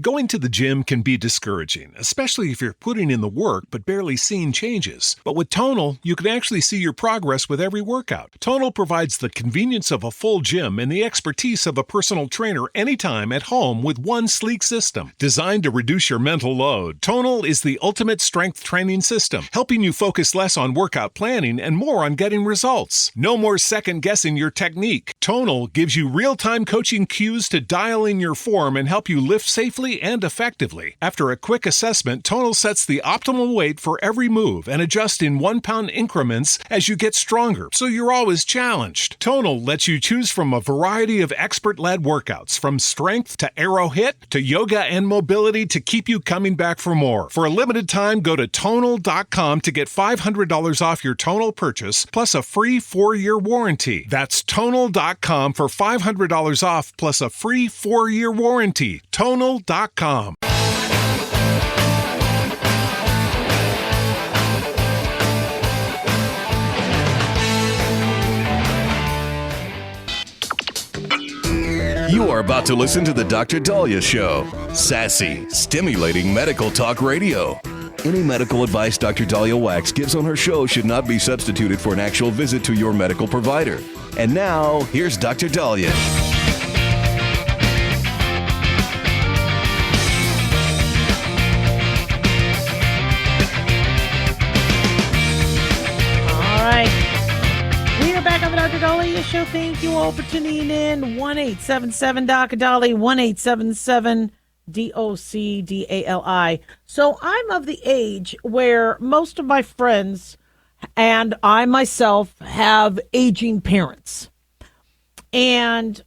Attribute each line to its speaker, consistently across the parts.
Speaker 1: Going to the gym can be discouraging, especially if you're putting in the work but barely seeing changes. But with Tonal, you can actually see your progress with every workout. Tonal provides the convenience of a full gym and the expertise of a personal trainer anytime at home with one sleek system. Designed to reduce your mental load, Tonal is the ultimate strength training system, helping you focus less on workout planning and more on getting results. No more second-guessing your technique. Tonal gives you real-time coaching cues to dial in your form and help you lift safely and effectively. After a quick assessment, Tonal sets the optimal weight for every move and adjusts in 1-pound increments as you get stronger, so you're always challenged. Tonal lets you choose from a variety of expert-led workouts, from strength to aero hit to yoga and mobility, to keep you coming back for more. For a limited time, go to Tonal.com to get $500 off your Tonal purchase, plus a free 4-year warranty. That's Tonal.com for $500 off, plus a free 4-year warranty. Tonal.com.
Speaker 2: You are about to listen to the Dr. Daliah Show. Sassy, stimulating medical talk radio. Any medical advice Dr. Daliah Wax gives on her show should not be substituted for an actual visit to your medical provider. And now, here's Dr. Daliah.
Speaker 3: Dr. Daliah Show. Thank you all for tuning in. 1-877-Dr. 1-877-DOCDALI. So I'm of the age where most of my friends and I myself have aging parents. And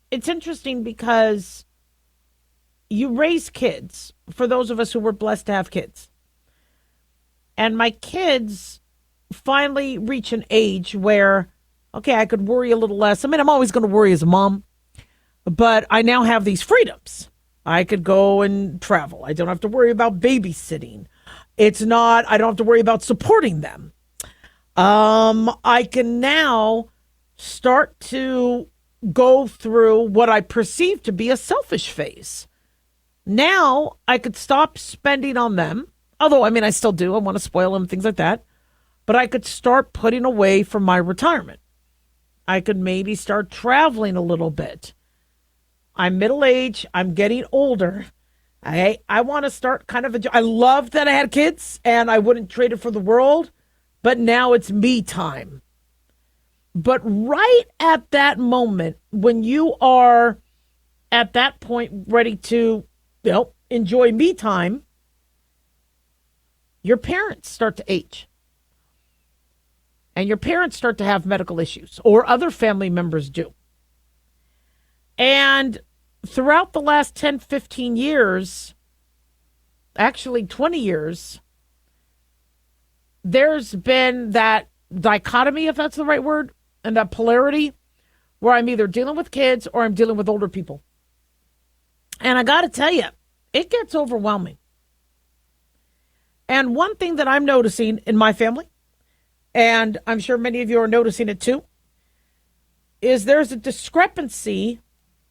Speaker 3: it's interesting because you raise kids, for those of us who were blessed to have kids. And my kids finally reach an age where, okay, I could worry a little less. I mean, I'm always going to worry as a mom, but I now have these freedoms. I could go and travel. I don't have to worry about babysitting. I don't have to worry about supporting them. I can now start to go through what I perceive to be a selfish phase. Now I could stop spending on them. Although, I mean, I still do. I want to spoil them, things like that. But I could start putting away for my retirement. I could maybe start traveling a little bit. I'm middle-aged. I'm getting older. I want to start I love that I had kids, and I wouldn't trade it for the world. But now it's me time. But right at that moment, when you are at that point ready to, enjoy me time, your parents start to age. And your parents start to have medical issues, or other family members do. And throughout the last 10, 15 years, actually 20 years, there's been that dichotomy, if that's the right word, and that polarity where I'm either dealing with kids or I'm dealing with older people. And I got to tell you, it gets overwhelming. And one thing that I'm noticing in my family, and I'm sure many of you are noticing it too, is there's a discrepancy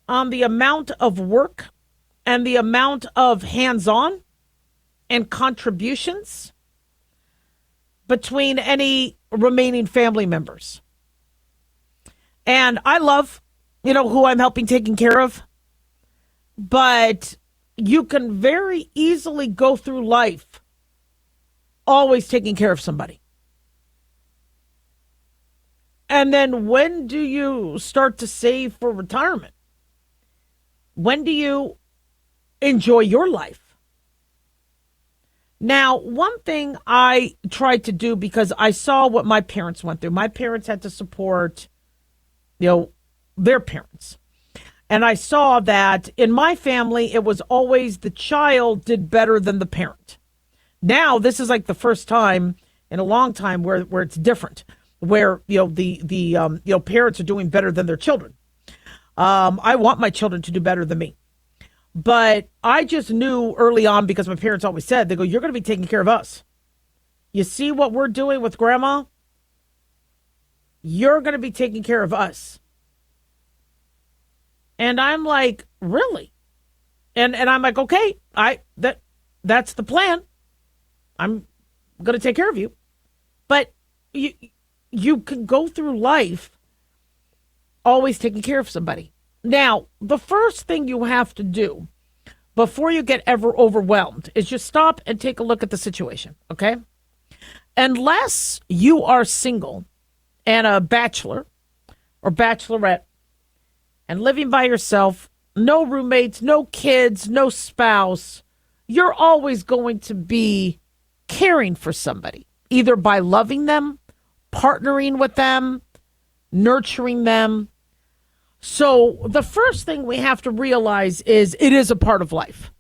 Speaker 3: on the amount of work and the amount of hands-on and contributions between any remaining family members. And I love, who I'm helping taking care of, but you can very easily go through life always taking care of somebody. And then when do you start to save for retirement? When do you enjoy your life? Now, one thing I tried to do, because I saw what my parents went through. My parents had to support, their parents. And I saw that in my family, it was always the child did better than the parent. Now, this is like the first time in a long time where it's different, where the parents are doing better than their children. I want my children to do better than me. But I just knew early on, because my parents always said, they go, you're going to be taking care of us. You see what we're doing with grandma? You're going to be taking care of us. And I'm like, really? And I'm like, okay, that's the plan. I'm going to take care of you. But you can go through life always taking care of somebody. Now, the first thing you have to do before you get ever overwhelmed is just stop and take a look at the situation, okay? Unless you are single and a bachelor or bachelorette and living by yourself, no roommates, no kids, no spouse, you're always going to be caring for somebody, either by loving them, partnering with them, nurturing them. So the first thing we have to realize is it is a part of life.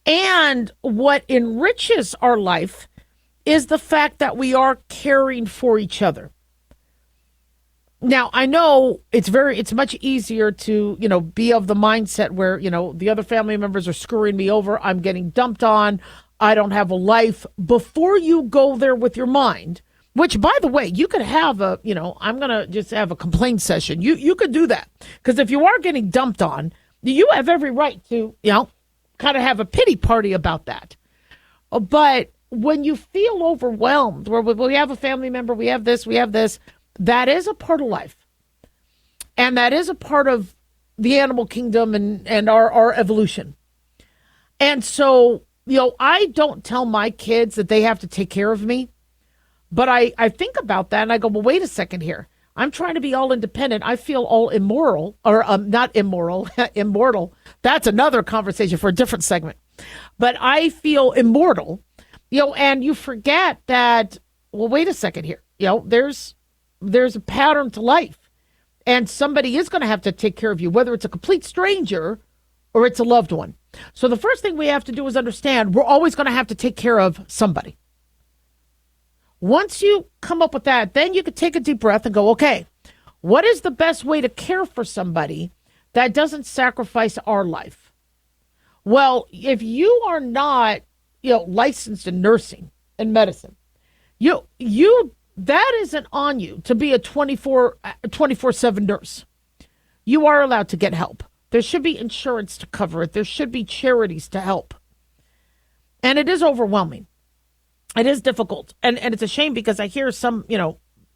Speaker 3: And what enriches our life is the fact that we are caring for each other. Now, I know it's much easier to, be of the mindset where, the other family members are screwing me over. I'm getting dumped on. I don't have a life. Before you go there with your mind, which, by the way, you could have I'm going to just have a complaint session. You could do that. Because if you are getting dumped on, you have every right to, kind of have a pity party about that. But when you feel overwhelmed, where we have a family member, we have this, that is a part of life. And that is a part of the animal kingdom and our evolution. And so, I don't tell my kids that they have to take care of me. But I think about that and I go, well, wait a second here. I'm trying to be all independent. I feel all immoral, or not immoral, immortal. That's another conversation for a different segment. But I feel immortal, and you forget that, well, wait a second here. There's a pattern to life. And somebody is going to have to take care of you, whether it's a complete stranger or it's a loved one. So the first thing we have to do is understand we're always going to have to take care of somebody. Once you come up with that, then you can take a deep breath and go, okay, what is the best way to care for somebody that doesn't sacrifice our life? Well, if you are not, licensed in nursing and medicine, that isn't on you to be a 24/7 nurse. You are allowed to get help. There should be insurance to cover it. There should be charities to help. And it is overwhelming. It is difficult. And it's a shame because I hear some,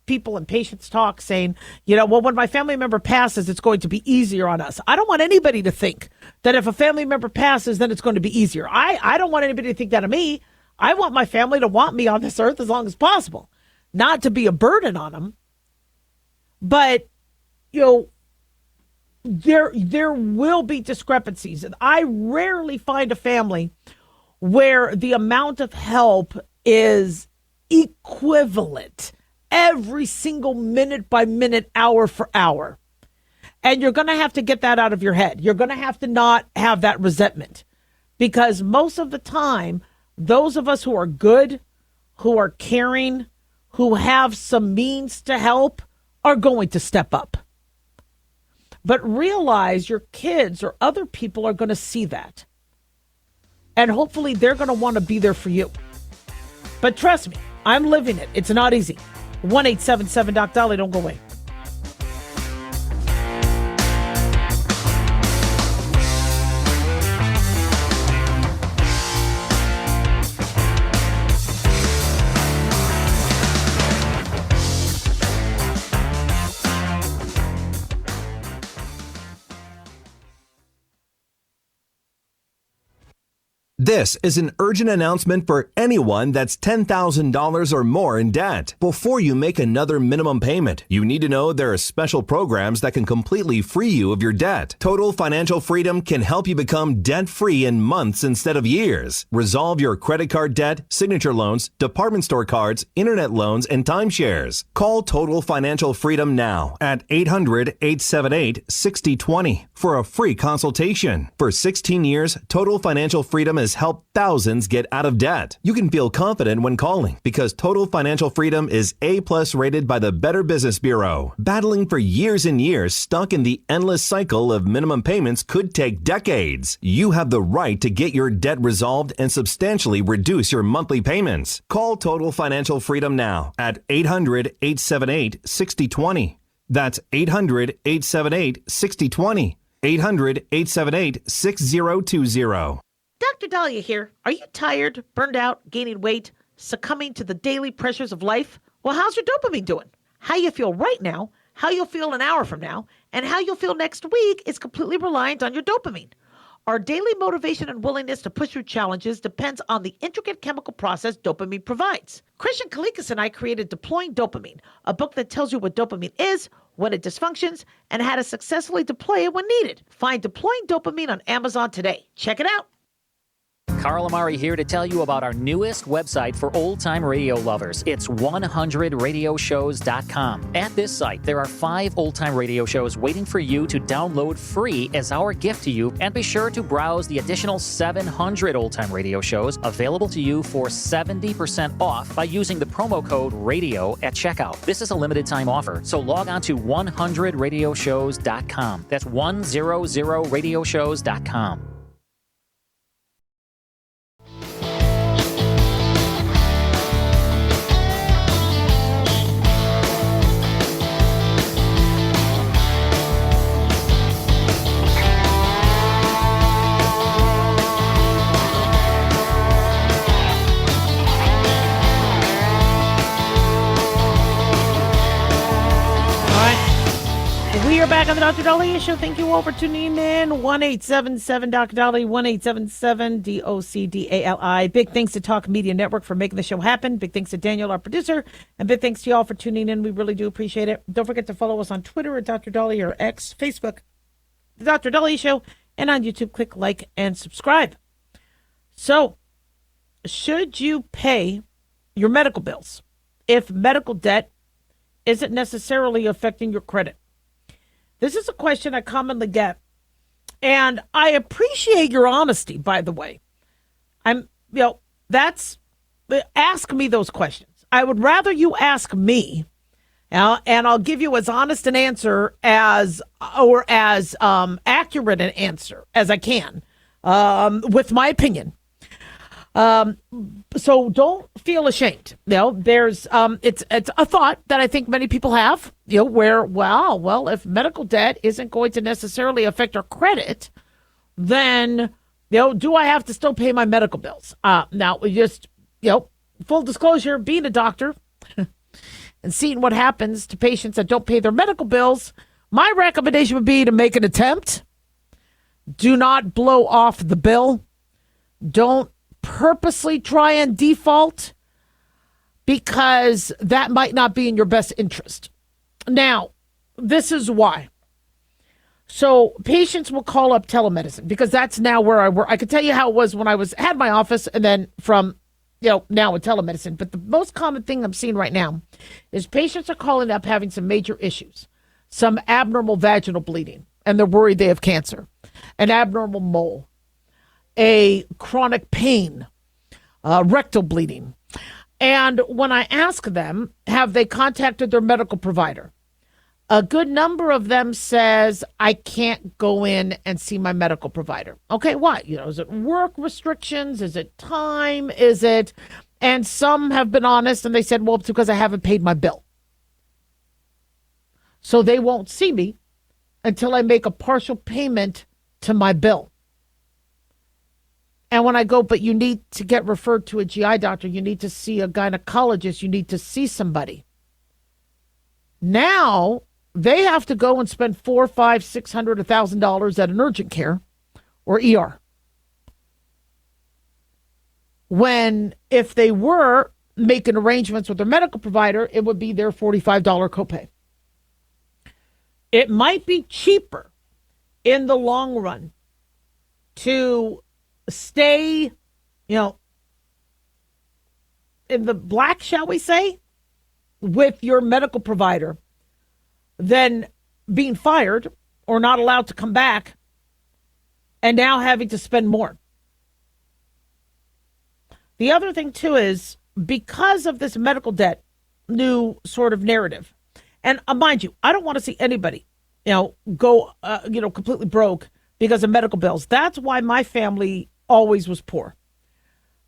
Speaker 3: people and patients talk saying, well, when my family member passes, it's going to be easier on us. I don't want anybody to think that if a family member passes, then it's going to be easier. I don't want anybody to think that of me. I want my family to want me on this earth as long as possible, not to be a burden on them. But, there will be discrepancies. And I rarely find a family where the amount of help is equivalent every single minute by minute, hour for hour. And you're going to have to get that out of your head. You're going to have to not have that resentment, because most of the time, those of us who are good, who are caring, who have some means to help are going to step up. But realize your kids or other people are going to see that. And hopefully they're going to want to be there for you. But trust me, I'm living it. It's not easy. 1-877-DOC-DOLLY. Don't go away.
Speaker 4: This is an urgent announcement for anyone that's $10,000 or more in debt. Before you make another minimum payment, you need to know there are special programs that can completely free you of your debt. Total Financial Freedom can help you become debt-free in months instead of years. Resolve your credit card debt, signature loans, department store cards, internet loans, and timeshares. Call Total Financial Freedom now at 800-878-6020 for a free consultation. For 16 years, Total Financial Freedom has helped thousands get out of debt. You can feel confident when calling because Total Financial Freedom is A+ rated by the Better Business Bureau. Battling for years and years, stuck in the endless cycle of minimum payments could take decades. You have the right to get your debt resolved and substantially reduce your monthly payments. Call Total Financial Freedom now at 800-878-6020. That's 800-878-6020. 800-878-6020.
Speaker 3: Dr. Daliah here. Are you tired, burned out, gaining weight, succumbing to the daily pressures of life? Well, how's your dopamine doing? How you feel right now, how you'll feel an hour from now, and how you'll feel next week is completely reliant on your dopamine. Our daily motivation and willingness to push through challenges depends on the intricate chemical process dopamine provides. Christian Kalikas and I created Deploying Dopamine, a book that tells you what dopamine is, when it dysfunctions, and how to successfully deploy it when needed. Find Deploying Dopamine on Amazon today. Check it out.
Speaker 5: Carl Amari here to tell you about our newest website for old-time radio lovers. It's 100radioshows.com. At this site, there are 5 old-time radio shows waiting for you to download free as our gift to you, and be sure to browse the additional 700 old-time radio shows available to you for 70% off by using the promo code RADIO at checkout. This is a limited-time offer, so log on to 100radioshows.com. That's 100radioshows.com.
Speaker 3: We are back on the Dr. Daliah Show. Thank you all for tuning in. 1-877-Dr. Daliah, 1-877-DOCDALI. Big thanks to Talk Media Network for making the show happen. Big thanks to Daniel, our producer. And big thanks to y'all for tuning in. We really do appreciate it. Don't forget to follow us on Twitter at Dr. Daliah or X, Facebook, The Dr. Daliah Show, and on YouTube. Click like and subscribe. So, should you pay your medical bills if medical debt isn't necessarily affecting your credit? This is a question I commonly get, and I appreciate your honesty, by the way. Ask me those questions. I would rather you ask me, and I'll give you as honest an answer as accurate an answer as I can, with my opinion. So don't feel ashamed. There's it's a thought that I think many people have, where, well, if medical debt isn't going to necessarily affect our credit, then, do I have to still pay my medical bills? Now, we just, full disclosure, being a doctor and seeing what happens to patients that don't pay their medical bills, my recommendation would be to make an attempt. Do not blow off the bill. Don't purposely try and default, because that might not be in your best interest. Now, this is why. So patients will call up telemedicine, because that's now where I work. I could tell you how it was when I had my office, and then from, now with telemedicine. But the most common thing I'm seeing right now is patients are calling up having some major issues, some abnormal vaginal bleeding, and they're worried they have cancer, an abnormal mole, a chronic pain, rectal bleeding. And when I ask them, have they contacted their medical provider? A good number of them says, I can't go in and see my medical provider. Okay, why? Is it work restrictions? Is it time? And some have been honest and they said, well, it's because I haven't paid my bill. So they won't see me until I make a partial payment to my bill. And when I go, but you need to get referred to a GI doctor, you need to see a gynecologist, you need to see somebody. Now they have to go and spend $400, $500, $600, $1,000 at an urgent care or ER. When if they were making arrangements with their medical provider, it would be their $45 copay. It might be cheaper in the long run to stay, in the black, shall we say, with your medical provider than being fired or not allowed to come back and now having to spend more. The other thing, too, is because of this medical debt new sort of narrative, and mind you, I don't want to see anybody, go, completely broke because of medical bills. That's why my family always was poor.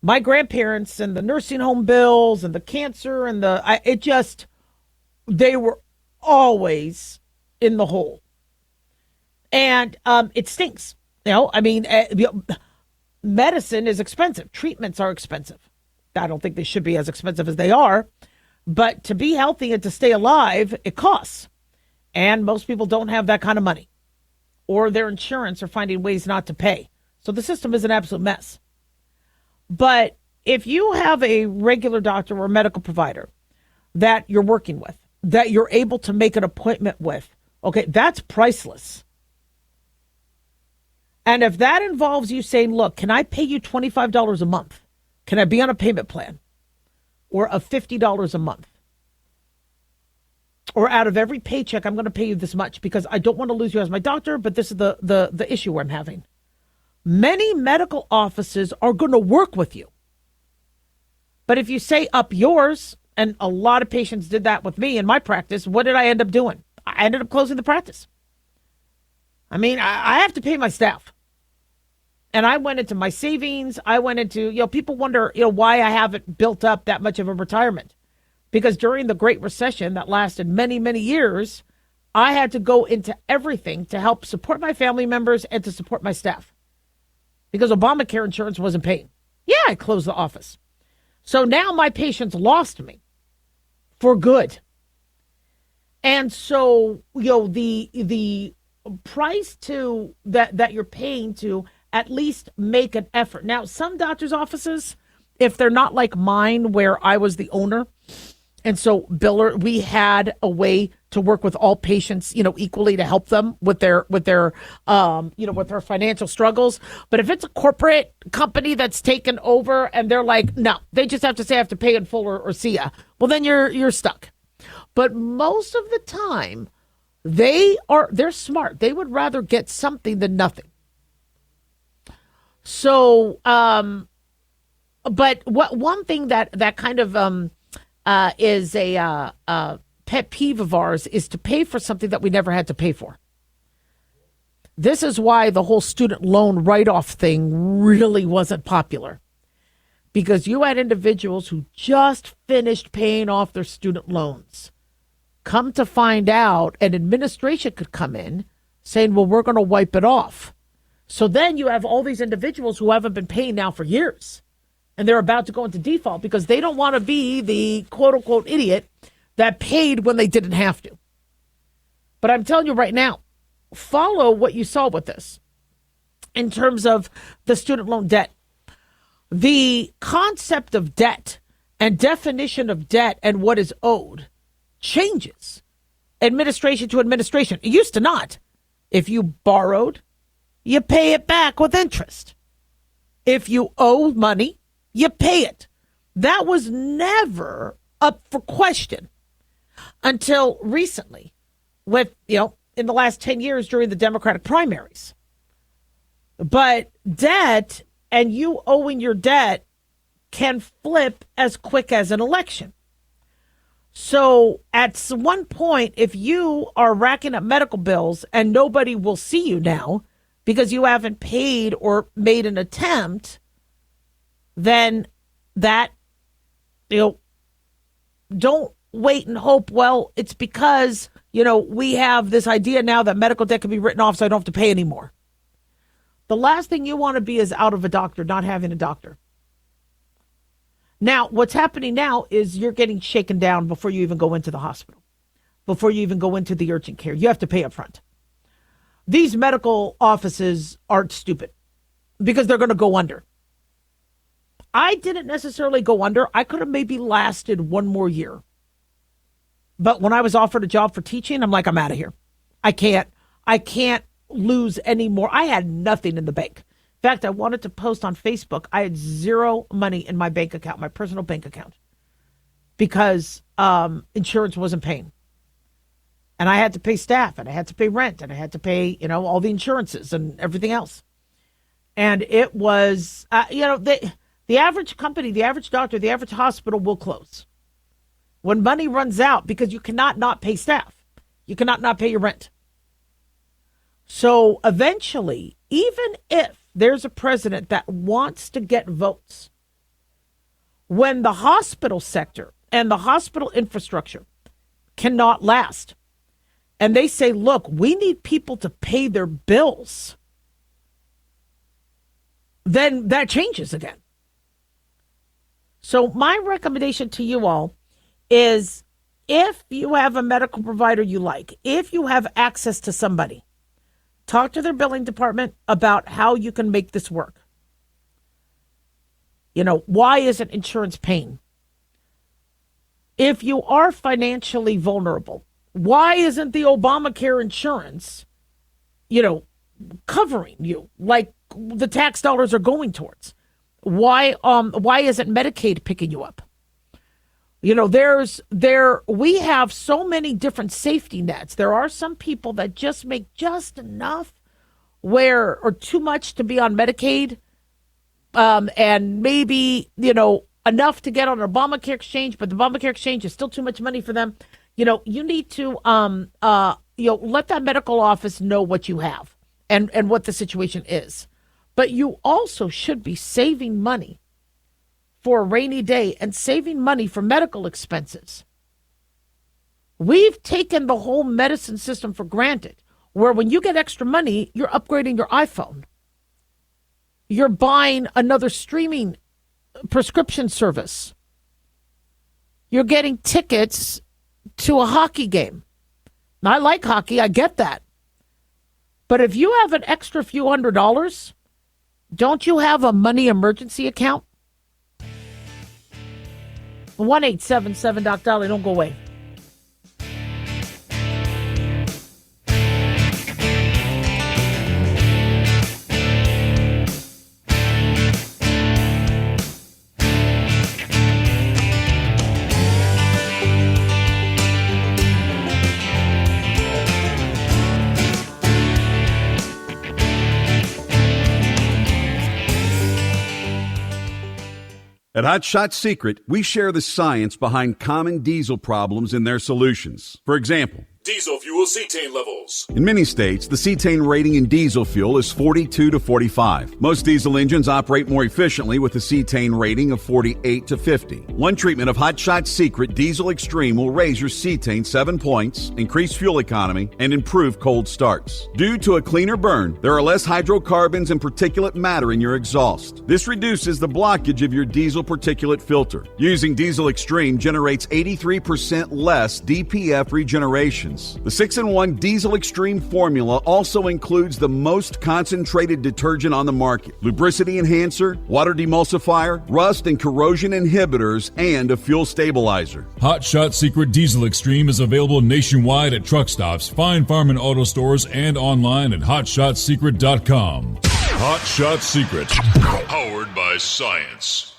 Speaker 3: My grandparents and the nursing home bills and the cancer and they were always in the hole. And it stinks. Medicine is expensive. Treatments are expensive. I don't think they should be as expensive as they are. But to be healthy and to stay alive, it costs. And most people don't have that kind of money. Or their insurance are finding ways not to pay. So the system is an absolute mess. But if you have a regular doctor or medical provider that you're working with, that you're able to make an appointment with, okay, that's priceless. And if that involves you saying, look, can I pay you $25 a month? Can I be on a payment plan? Or a $50 a month? Or out of every paycheck, I'm going to pay you this much because I don't want to lose you as my doctor, but this is the issue I'm having. Many medical offices are going to work with you. But if you say up yours, and a lot of patients did that with me in my practice, what did I end up doing? I ended up closing the practice. I mean, I have to pay my staff. And I went into my savings. I went into, people wonder, why I haven't built up that much of a retirement. Because during the Great Recession that lasted many, many years, I had to go into everything to help support my family members and to support my staff. Because Obamacare insurance wasn't paying. Yeah, I closed the office. So now my patients lost me for good. And so, the price to that you're paying to at least make an effort. Now, some doctors' offices, if they're not like mine, where I was the owner, and so biller, we had a way to work with all patients, equally to help them with their financial struggles. But if it's a corporate company that's taken over and they're like, no, they just have to say I have to pay in full or see ya. Well, then you're stuck. But most of the time, they're smart. They would rather get something than nothing. So, but one thing that kind of is a pet peeve of ours is to pay for something that we never had to pay for. This is why the whole student loan write-off thing really wasn't popular. Because you had individuals who just finished paying off their student loans. Come to find out, an administration could come in saying, well, we're going to wipe it off. So then you have all these individuals who haven't been paying now for years. And they're about to go into default because they don't want to be the quote-unquote idiot that paid when they didn't have to. But I'm telling you right now, follow what you saw with this in terms of the student loan debt. The concept of debt and definition of debt and what is owed changes administration to administration. It used to not. If you borrowed, you pay it back with interest. If you owe money, you pay it. That was never up for question until recently with, in the last 10 years during the Democratic primaries. But debt and you owing your debt can flip as quick as an election. So at one point, if you are racking up medical bills and nobody will see you now because you haven't paid or made an attempt, then that, don't wait and hope, well, it's because, we have this idea now that medical debt can be written off so I don't have to pay anymore. The last thing you want to be is out of a doctor, not having a doctor. Now, what's happening now is you're getting shaken down before you even go into the hospital, before you even go into the urgent care. You have to pay up front. These medical offices aren't stupid because they're going to go under. I didn't necessarily go under. I could have maybe lasted one more year. But when I was offered a job for teaching, I'm like, I'm out of here. I can't lose any more. I had nothing in the bank. In fact, I wanted to post on Facebook. I had zero money in my bank account, my personal bank account, because insurance wasn't paying. And I had to pay staff, and I had to pay rent, and I had to pay, all the insurances and everything else. And it was, the average company, the average doctor, the average hospital will close when money runs out because you cannot not pay staff. You cannot not pay your rent. So eventually, even if there's a president that wants to get votes, when the hospital sector and the hospital infrastructure cannot last, and they say, look, we need people to pay their bills, then that changes again. So my recommendation to you all is, if you have a medical provider you like, if you have access to somebody, talk to their billing department about how you can make this work. Why isn't insurance paying? If you are financially vulnerable, why isn't the Obamacare insurance, covering you like the tax dollars are going towards? Why isn't Medicaid picking you up? We have so many different safety nets. There are some people that just make just enough or too much to be on Medicaid, and maybe, enough to get on an Obamacare exchange, but the Obamacare exchange is still too much money for them. You need to, let that medical office know what you have and what the situation is. But you also should be saving money for a rainy day and saving money for medical expenses. We've taken the whole medicine system for granted, where when you get extra money, you're upgrading your iPhone. You're buying another streaming prescription service. You're getting tickets to a hockey game. Now, I like hockey, I get that. But if you have an extra few $100s, don't you have a money emergency account? 1-877-Doc-Daliah. Don't go away.
Speaker 6: At Hot Shot Secret, we share the science behind common diesel problems and their solutions. For example,
Speaker 7: diesel fuel cetane levels.
Speaker 6: in many states, the cetane rating in diesel fuel is 42 to 45. Most diesel engines operate more efficiently with a cetane rating of 48 to 50. One treatment of Hot Shot Secret Diesel Extreme will raise your cetane 7 points, increase fuel economy, and improve cold starts. Due to a cleaner burn, there are less hydrocarbons and particulate matter in your exhaust. This reduces the blockage of your diesel particulate filter. Using Diesel Extreme generates 83% less DPF regeneration. The 6-in-1 Diesel Extreme formula also includes the most concentrated detergent on the market, lubricity enhancer, water demulsifier, rust and corrosion inhibitors, and a fuel stabilizer.
Speaker 7: Hot Shot Secret Diesel Extreme is available nationwide at truck stops, fine farm and auto stores, and online at hotshotsecret.com. Hot Shot Secret, powered by science.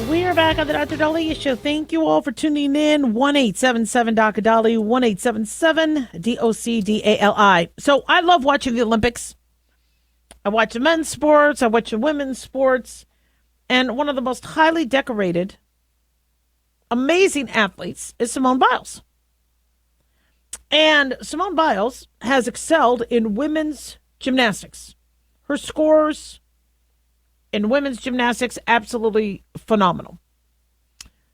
Speaker 3: We're back on the Dr. Daliah Show. Thank you all for tuning in. 1-877-Doc-Daliah, 1-877-DOCDALI. So I love watching the Olympics. I watch the men's sports. I watch the women's sports. And one of the most highly decorated, amazing athletes is Simone Biles. And Simone Biles has excelled in women's gymnastics. Her scores in women's gymnastics, absolutely phenomenal.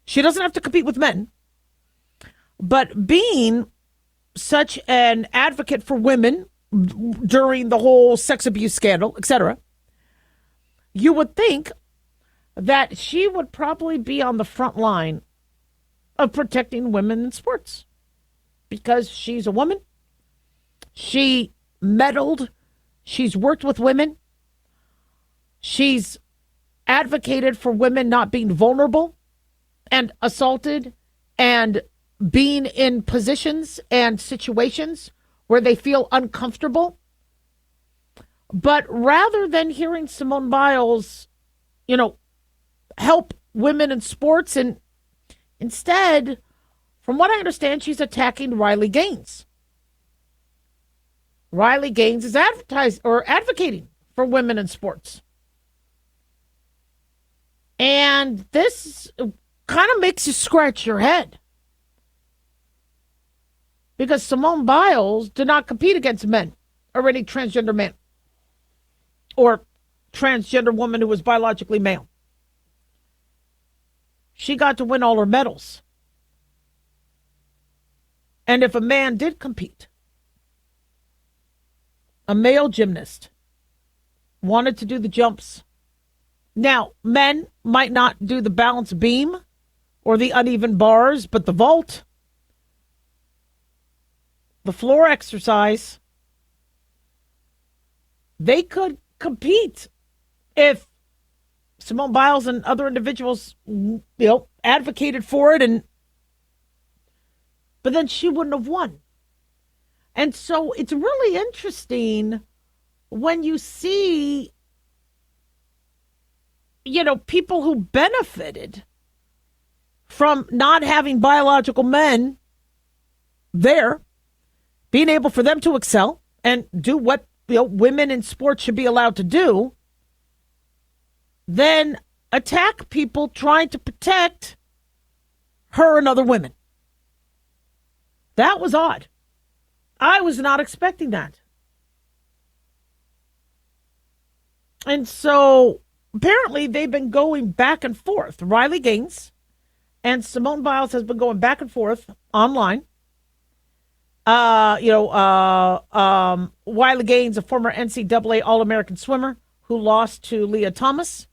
Speaker 3: She doesn't have to compete with men, but being such an advocate for women during the whole sex abuse scandal, etc., you would think that she would probably be on the front line of protecting women in sports, because she's a woman. She meddled. She's worked with women. She's advocated for women not being vulnerable and assaulted and being in positions and situations where they feel uncomfortable. But rather than hearing Simone Biles, help women in sports, and instead, from what I understand, she's attacking Riley Gaines. Riley Gaines is advocating for women in sports. And this kind of makes you scratch your head. Because Simone Biles did not compete against men or any transgender man or transgender woman who was biologically male. She got to win all her medals. And if a man did compete, a male gymnast wanted to do the jumps. Now, men might not do the balance beam or the uneven bars, but the vault, the floor exercise, they could compete if Simone Biles and other individuals, advocated for it, but then she wouldn't have won. And so it's really interesting when you see, people who benefited from not having biological men there, being able for them to excel and do what women in sports should be allowed to do, then attack people trying to protect her and other women. That was odd. I was not expecting that. And so apparently they've been going back and forth. Riley Gaines and Simone Biles has been going back and forth online. Riley Gaines, a former NCAA All-American swimmer who lost to Leah Thomas,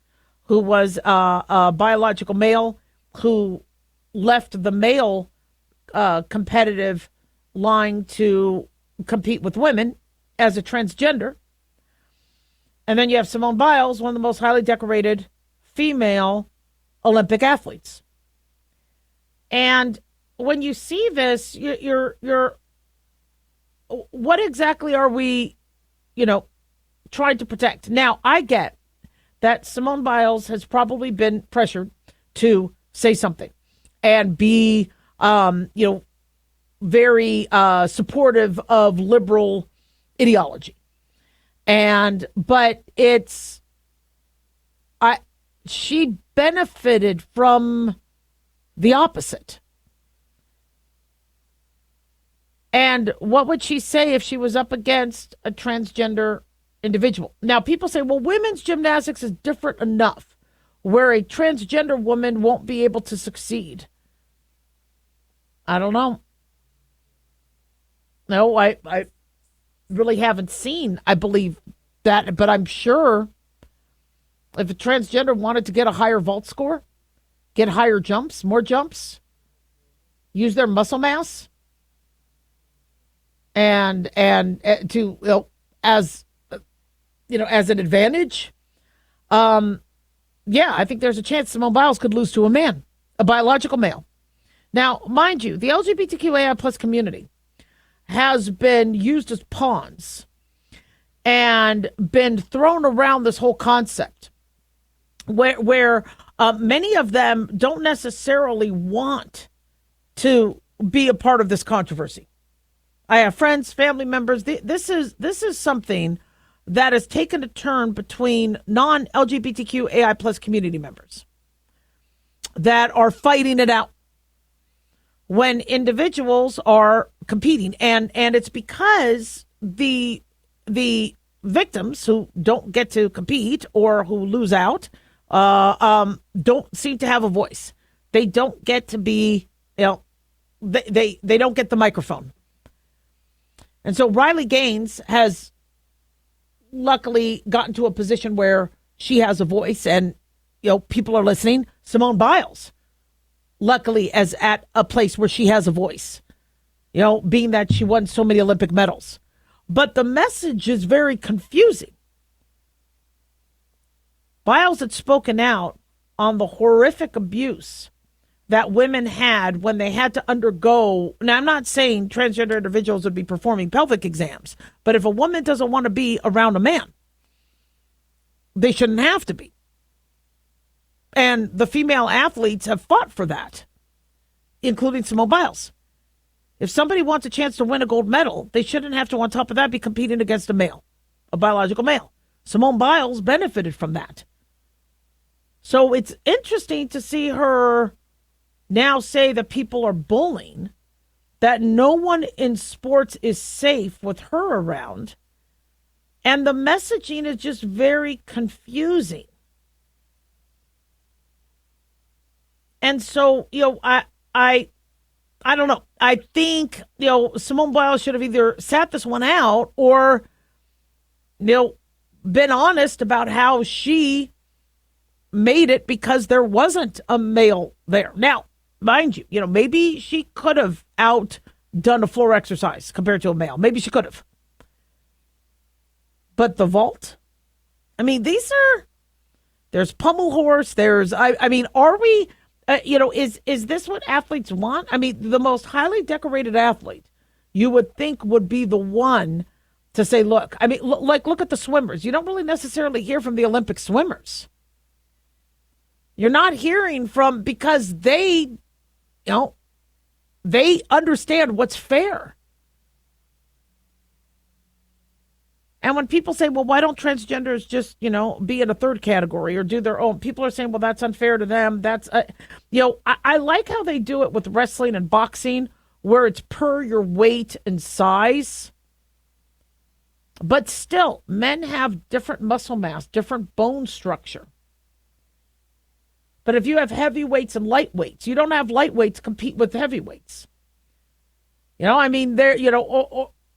Speaker 3: who was a biological male who left the male competitive line to compete with women as a transgender. And then you have Simone Biles, one of the most highly decorated female Olympic athletes. And when you see this, you're what exactly are we, trying to protect? Now, I get that Simone Biles has probably been pressured to say something and be, very supportive of liberal ideology. But she benefited from the opposite. And what would she say if she was up against a transgender individual? Now, people say, well, women's gymnastics is different enough where a transgender woman won't be able to succeed. I don't know. No, I really haven't seen, I believe that, but I'm sure if a transgender wanted to get a higher vault score, get higher jumps, more jumps, use their muscle mass, and to as an advantage, I think there's a chance Simone Biles could lose to a man, a biological male. Now, mind you, the LGBTQAI plus community has been used as pawns and been thrown around this whole concept where many of them don't necessarily want to be a part of this controversy. I have friends, family members. This is something that has taken a turn between non-LGBTQAI plus community members that are fighting it out when individuals are competing. And it's because the victims who don't get to compete or who lose out don't seem to have a voice. They don't get to be, they don't get the microphone. And so Riley Gaines has luckily gotten to a position where she has a voice and, people are listening. Simone Biles, luckily, is at a place where she has a voice, being that she won so many Olympic medals. But the message is very confusing. Biles had spoken out on the horrific abuse that women had when they had to undergo. Now, I'm not saying transgender individuals would be performing pelvic exams, but if a woman doesn't want to be around a man, they shouldn't have to be. And the female athletes have fought for that, including Simone Biles. If somebody wants a chance to win a gold medal, they shouldn't have to, on top of that, be competing against a male, a biological male. Simone Biles benefited from that. So it's interesting to see her now say that people are bullying, that no one in sports is safe with her around. And the messaging is just very confusing. And so, I don't know. I think, Simone Biles should have either sat this one out or, been honest about how she made it because there wasn't a male there. Now, mind you, maybe she could have outdone a floor exercise compared to a male. Maybe she could have. But the vault? I mean, there's pommel horse. Are we, is this what athletes want? I mean, the most highly decorated athlete you would think would be the one to say, look, I mean, look at the swimmers. You don't really necessarily hear from the Olympic swimmers. You're not hearing from, because they understand what's fair. And when people say, well, why don't transgenders just, be in a third category or do their own? People are saying, well, that's unfair to them. That's, I like how they do it with wrestling and boxing, where it's per your weight and size. But still, men have different muscle mass, different bone structure. But if you have heavyweights and lightweights, you don't have lightweights compete with heavyweights.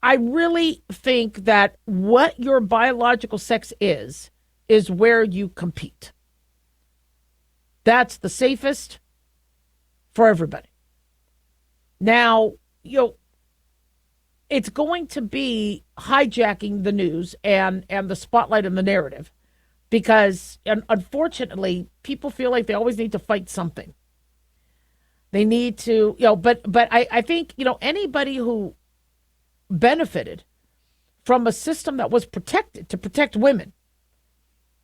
Speaker 3: I really think that what your biological sex is where you compete. That's the safest for everybody. Now, it's going to be hijacking the news and the spotlight and the narrative because, unfortunately, people feel like they always need to fight something. They need to, but I think, anybody who benefited from a system that was protected to protect women,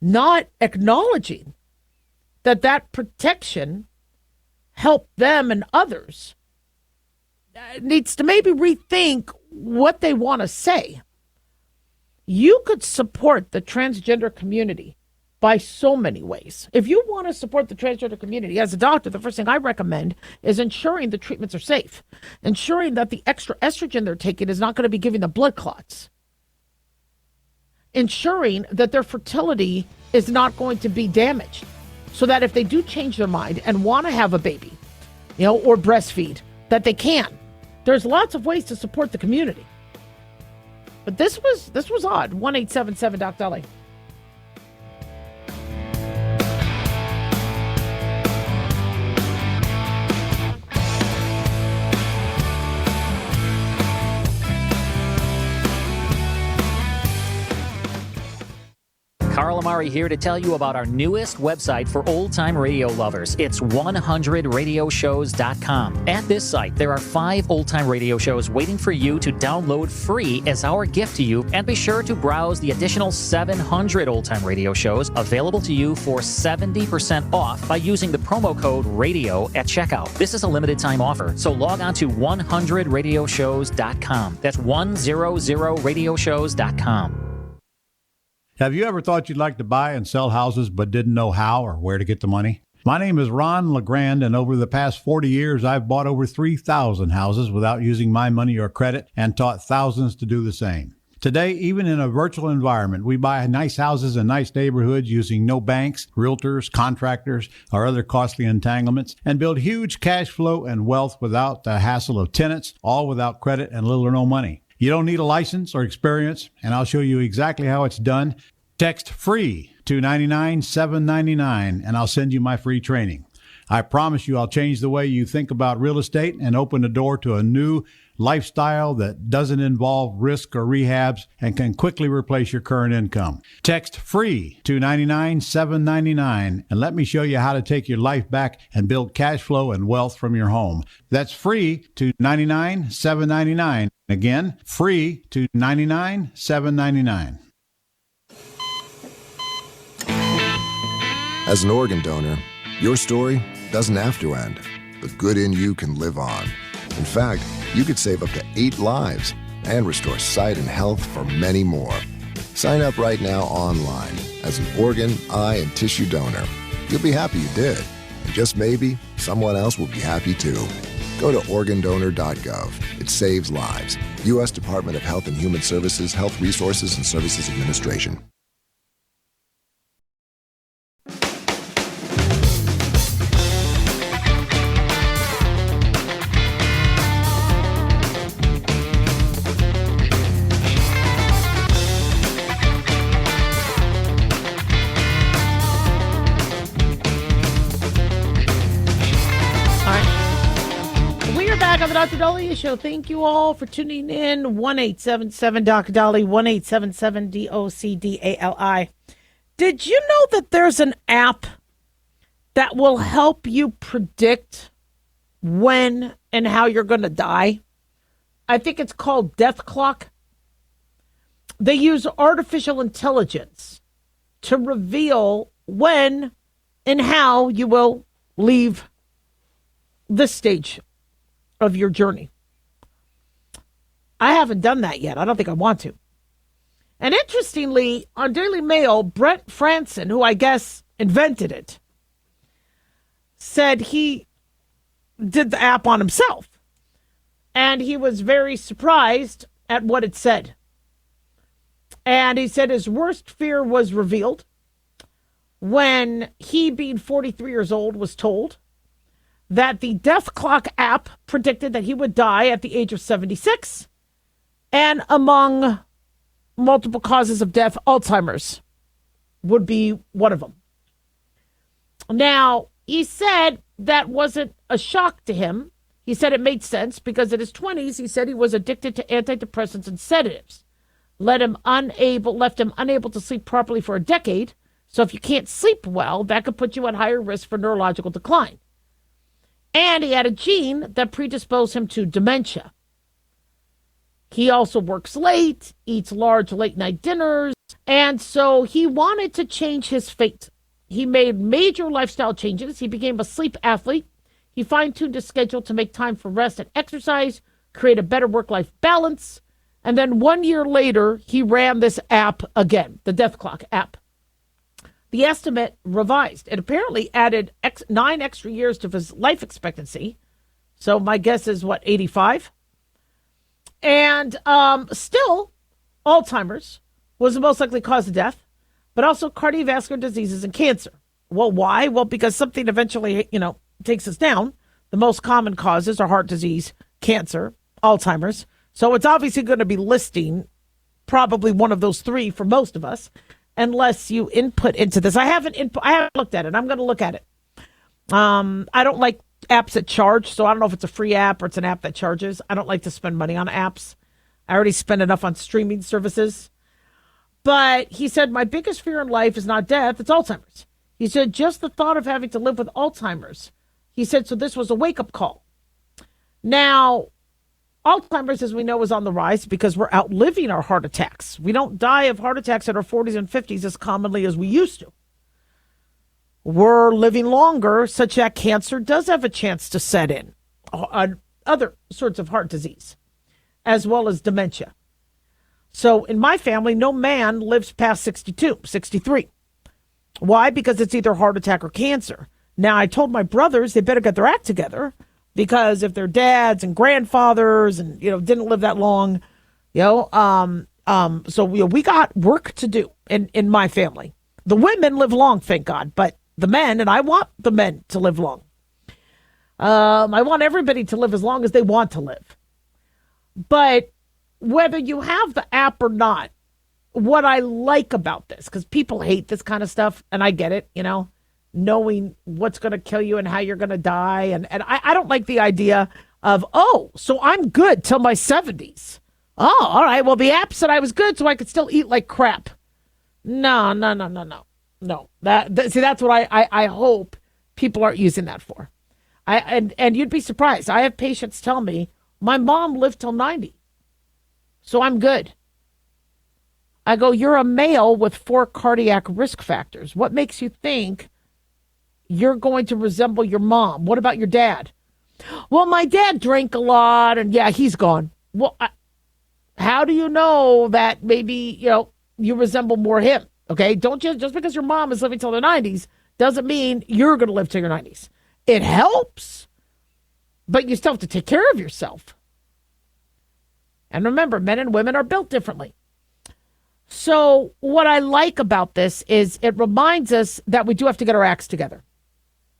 Speaker 3: not acknowledging that protection helped them and others, needs to maybe rethink what they want to say. You could support the transgender community by so many ways. If you want to support the transgender community, as a doctor, the first thing I recommend is ensuring the treatments are safe, ensuring that the extra estrogen they're taking is not going to be giving them blood clots, ensuring that their fertility is not going to be damaged, so that if they do change their mind and want to have a baby, or breastfeed, that they can. There's lots of ways to support the community. But this was odd. 1-877 Doc Daliah.
Speaker 5: Carl Amari here to tell you about our newest website for old-time radio lovers. It's 100radioshows.com. At this site, there are 5 old-time radio shows waiting for you to download free as our gift to you, and be sure to browse the additional 700 old-time radio shows available to you for 70% off by using the promo code RADIO at checkout. This is a limited-time offer, so log on to 100radioshows.com. That's 100radioshows.com.
Speaker 8: Have you ever thought you'd like to buy and sell houses but didn't know how or where to get the money? My name is Ron LeGrand, and over the past 40 years, I've bought over 3,000 houses without using my money or credit and taught thousands to do the same. Today, even in a virtual environment, we buy nice houses in nice neighborhoods using no banks, realtors, contractors, or other costly entanglements, and build huge cash flow and wealth without the hassle of tenants, all without credit and little or no money. You don't need a license or experience, and I'll show you exactly how it's done. Text FREE to 99-799, and I'll send you my free training. I promise you I'll change the way you think about real estate and open the door to a new lifestyle that doesn't involve risk or rehabs and can quickly replace your current income. Text FREE to 99-799, and let me show you how to take your life back and build cash flow and wealth from your home. That's FREE to 99-799. Again, FREE to 99-799.
Speaker 9: As an organ donor, your story doesn't have to end. The good in you can live on. In fact, you could save up to 8 lives and restore sight and health for many more. Sign up right now online as an organ, eye, and tissue donor. You'll be happy you did. And just maybe, someone else will be happy too. Go to organdonor.gov. It saves lives. U.S. Department of Health and Human Services, Health Resources and Services Administration.
Speaker 3: On the Dr. Daliah Show. Thank you all for tuning in. 1-877 Dr. Dali, 1-877 DOCDALI. Did you know that there's an app that will help you predict when and how you're going to die? I think it's called Death Clock. They use artificial intelligence to reveal when and how you will leave this stage of your journey. I haven't done that yet. I don't think I want to. And interestingly, on Daily Mail, Brent Franson, who I guess invented it, said he did the app on himself. And he was very surprised at what it said. And he said his worst fear was revealed when he, being 43 years old, was told that the Death Clock app predicted that he would die at the age of 76. And among multiple causes of death, Alzheimer's would be one of them. Now, he said that wasn't a shock to him. He said it made sense because in his 20s, he said he was addicted to antidepressants and sedatives. Left him unable to sleep properly for a decade. So if you can't sleep well, that could put you at higher risk for neurological decline. And he had a gene that predisposed him to dementia. He also works late, eats large late-night dinners, and so he wanted to change his fate. He made major lifestyle changes. He became a sleep athlete. He fine-tuned his schedule to make time for rest and exercise, create a better work-life balance, and then 1 year later, he ran this app again, the Death Clock app. The estimate revised. It apparently added 9 extra years to his life expectancy. So my guess is, 85? And still, Alzheimer's was the most likely cause of death, but also cardiovascular diseases and cancer. Well, why? Well, because something eventually, takes us down. The most common causes are heart disease, cancer, Alzheimer's. So it's obviously going to be listing probably one of those three for most of us, unless you input into this. I haven't looked at it. I'm going to look at it. I don't like apps that charge, so I don't know if it's a free app or it's an app that charges. I don't like to spend money on apps. I already spend enough on streaming services. But he said, my biggest fear in life is not death, it's Alzheimer's. He said, just the thought of having to live with Alzheimer's. He said, so this was a wake-up call. Now, Alzheimer's, as we know, is on the rise because we're outliving our heart attacks. We don't die of heart attacks in our 40s and 50s as commonly as we used to. We're living longer, such that cancer does have a chance to set in. Other sorts of heart disease, as well as dementia. So in my family, no man lives past 62, 63. Why? Because it's either heart attack or cancer. Now, I told my brothers they better get their act together, because if their dads and grandfathers and, didn't live that long, so we got work to do in my family. The women live long, thank God, but the men, and I want the men to live long. I want everybody to live as long as they want to live. But whether you have the app or not, what I like about this, because people hate this kind of stuff, and I get it, knowing what's going to kill you and how you're going to die. And I don't like the idea of, so I'm good till my 70s. Oh, all right. Well, the app said I was good, so I could still eat like crap. No. That's what I hope people aren't using that for. And you'd be surprised. I have patients tell me, my mom lived till 90, so I'm good. I go, you're a male with 4 cardiac risk factors. What makes you think you're going to resemble your mom? What about your dad? Well, my dad drank a lot, and yeah, he's gone. Well, how do you know that maybe, you resemble more him? Okay, don't just because your mom is living till the 90s doesn't mean you're going to live to your 90s. It helps, but you still have to take care of yourself. And remember, men and women are built differently. So what I like about this is it reminds us that we do have to get our acts together.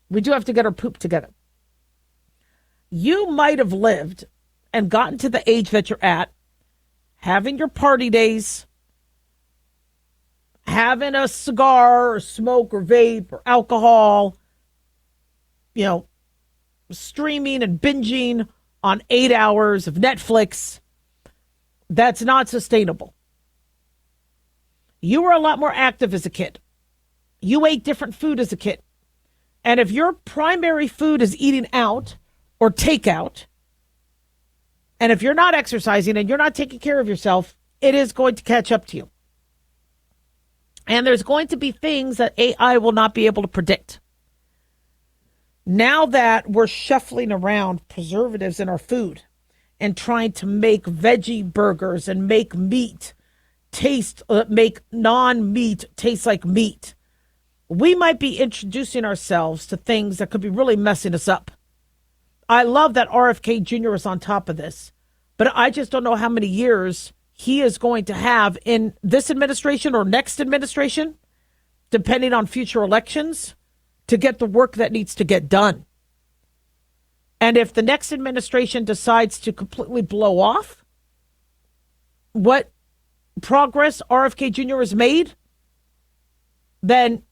Speaker 3: We do have to get our poop together. You might have lived and gotten to the age that you're at, having your party days, having a cigar or smoke or vape or alcohol, streaming and binging on 8 hours of Netflix. That's not sustainable. You were a lot more active as a kid. You ate different food as a kid. And if your primary food is eating out or takeout, and if you're not exercising and you're not taking care of yourself, it is going to catch up to you. And there's going to be things that AI will not be able to predict. Now that we're shuffling around preservatives in our food and trying to make veggie burgers and make make non-meat taste like meat, we might be introducing ourselves to things that could be really messing us up. I love that RFK Jr. is on top of this, but I just don't know how many years he is going to have in this administration or next administration, depending on future elections, to get the work that needs to get done. And if the next administration decides to completely blow off what progress RFK Jr. has made, then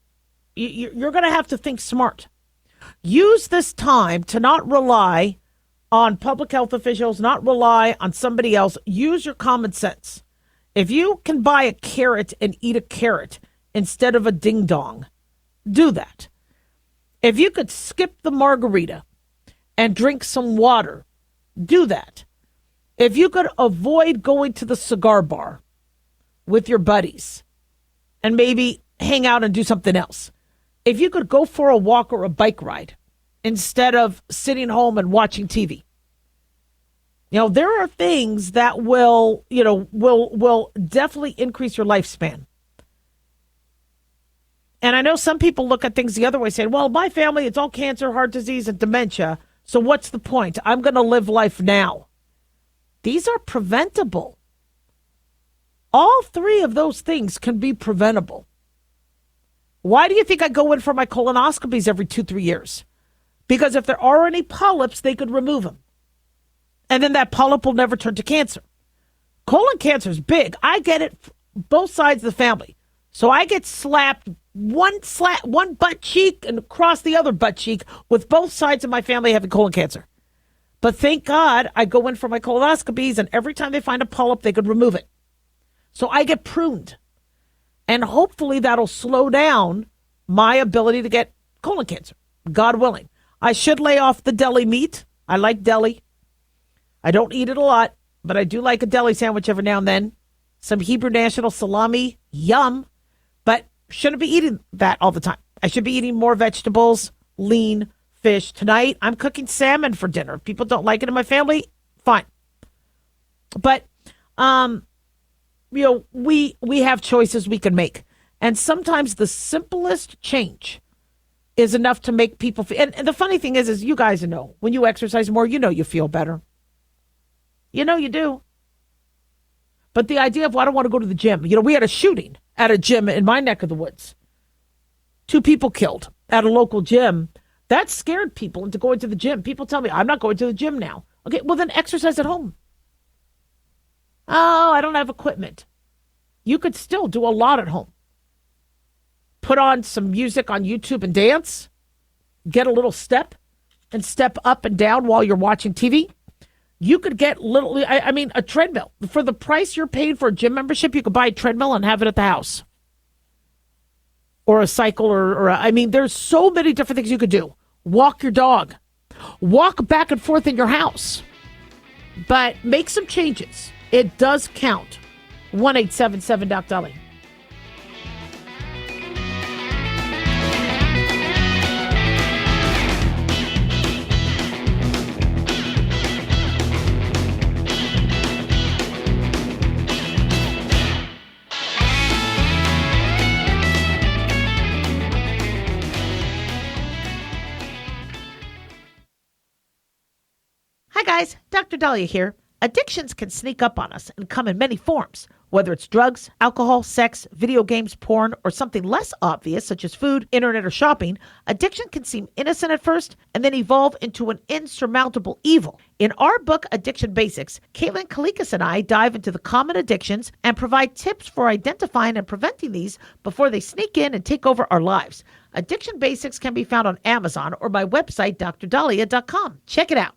Speaker 3: you're going to have to think smart. Use this time to not rely on public health officials, not rely on somebody else. Use your common sense. If you can buy a carrot and eat a carrot instead of a ding dong, do that. If you could skip the margarita and drink some water, do that. If you could avoid going to the cigar bar with your buddies and maybe hang out and do something else. If you could go for a walk or a bike ride instead of sitting home and watching TV. There are things that will definitely increase your lifespan. And I know some people look at things the other way, saying, well, my family, it's all cancer, heart disease, and dementia. So what's the point? I'm going to live life now. These are preventable. All three of those things can be preventable. Why do you think I go in for my colonoscopies every 2-3 years? Because if there are any polyps, they could remove them. And then that polyp will never turn to cancer. Colon cancer is big. I get it both sides of the family. So I get slapped one butt cheek and across the other butt cheek with both sides of my family having colon cancer. But thank God I go in for my colonoscopies, and every time they find a polyp, they could remove it. So I get pruned. And hopefully that'll slow down my ability to get colon cancer, God willing. I should lay off the deli meat. I like deli. I don't eat it a lot, but I do like a deli sandwich every now and then. Some Hebrew National salami, yum. But shouldn't be eating that all the time. I should be eating more vegetables, lean fish. Tonight, I'm cooking salmon for dinner. If people don't like it in my family, fine. But, we have choices we can make. And sometimes the simplest change is enough to make people feel. And the funny thing is you guys know, when you exercise more, you feel better. You do. But the idea of, I don't want to go to the gym. We had a shooting at a gym in my neck of the woods. 2 people killed at a local gym. That scared people into going to the gym. People tell me, I'm not going to the gym now. Okay, well then exercise at home. Oh, I don't have equipment. You could still do a lot at home. Put on some music on YouTube and dance. Get a little step and step up and down while you're watching TV. You could get a treadmill. For the price you're paying for a gym membership, you could buy a treadmill and have it at the house. Or a cycle, there's so many different things you could do. Walk your dog. Walk back and forth in your house. But make some changes. It does count. 1-877-DOC-DALIAH. guys, Dr. Daliah here. Addictions can sneak up on us and come in many forms. Whether it's drugs, alcohol, sex, video games, porn, or something less obvious such as food, internet, or shopping, addiction can seem innocent at first and then evolve into an insurmountable evil. In our book, Addiction Basics, Caitlin Kalikas and I dive into the common addictions and provide tips for identifying and preventing these before they sneak in and take over our lives. Addiction Basics can be found on Amazon or my website, drdaliah.com. Check it out.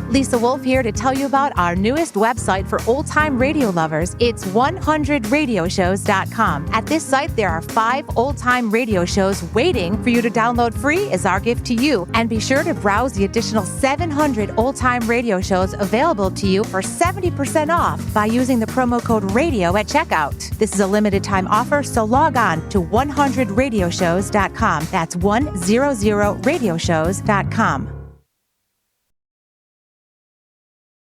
Speaker 10: Lisa Wolf here to tell you about our newest website for old-time radio lovers. It's 100radioshows.com. At this site, there are 5 old-time radio shows waiting for you to download free as our gift to you. And be sure to browse the additional 700 old-time radio shows available to you for 70% off by using the promo code RADIO at checkout. This is a limited-time offer, so log on to 100radioshows.com. That's 100radioshows.com.